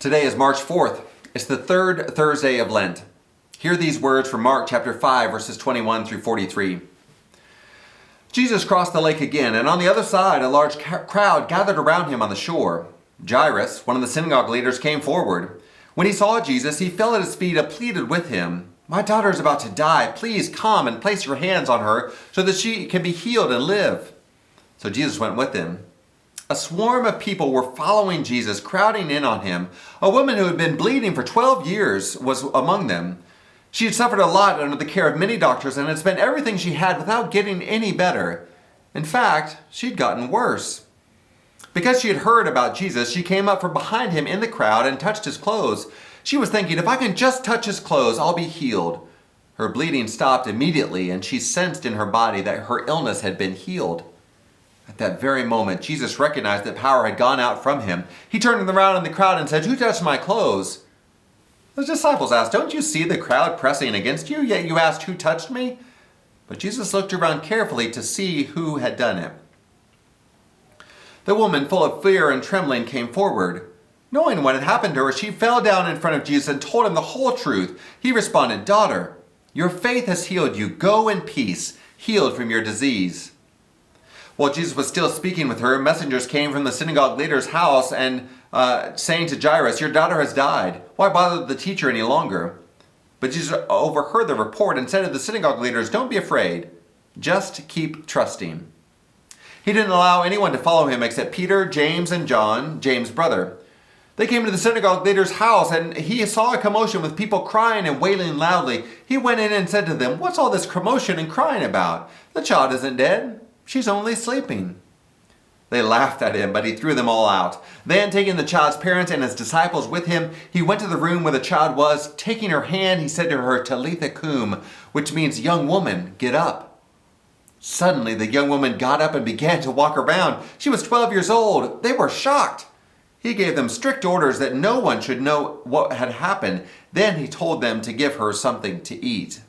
Today is March 4th. It's the third Thursday of Lent. Hear these words from Mark chapter 5, verses 21 through 43. Jesus crossed the lake again, and on the other side a large crowd gathered around him on the shore. Jairus, one of the synagogue leaders, came forward. When he saw Jesus, he fell at his feet and pleaded with him, "My daughter is about to die. Please come and place your hands on her so that she can be healed and live." So Jesus went with him. A swarm of people were following Jesus, crowding in on him. A woman who had been bleeding for 12 years was among them. She had suffered a lot under the care of many doctors and had spent everything she had without getting any better. In fact, she'd gotten worse. Because she had heard about Jesus, she came up from behind him in the crowd and touched his clothes. She was thinking, if I can just touch his clothes, I'll be healed. Her bleeding stopped immediately, and she sensed in her body that her illness had been healed. At that very moment, Jesus recognized that power had gone out from him. He turned around in the crowd and said, "Who touched my clothes?" The disciples asked, "Don't you see the crowd pressing against you, yet you asked, 'Who touched me?'" But Jesus looked around carefully to see who had done it. The woman, full of fear and trembling, came forward. Knowing what had happened to her, she fell down in front of Jesus and told him the whole truth. He responded, "Daughter, your faith has healed you. Go in peace, healed from your disease." While Jesus was still speaking with her, messengers came from the synagogue leader's house and saying to Jairus, "Your daughter has died. Why bother the teacher any longer?" But Jesus overheard the report and said to the synagogue leaders, "Don't be afraid. Just keep trusting." He didn't allow anyone to follow him except Peter, James, and John, James' brother. They came to the synagogue leader's house, and he saw a commotion with people crying and wailing loudly. He went in and said to them, "What's all this commotion and crying about? The child isn't dead. She's only sleeping." They laughed at him, but he threw them all out. Then, taking the child's parents and his disciples with him, he went to the room where the child was. Taking her hand, he said to her, "Talitha cum," which means, "Young woman, get up." Suddenly, the young woman got up and began to walk around. She was 12 years old. They were shocked. He gave them strict orders that no one should know what had happened. Then he told them to give her something to eat.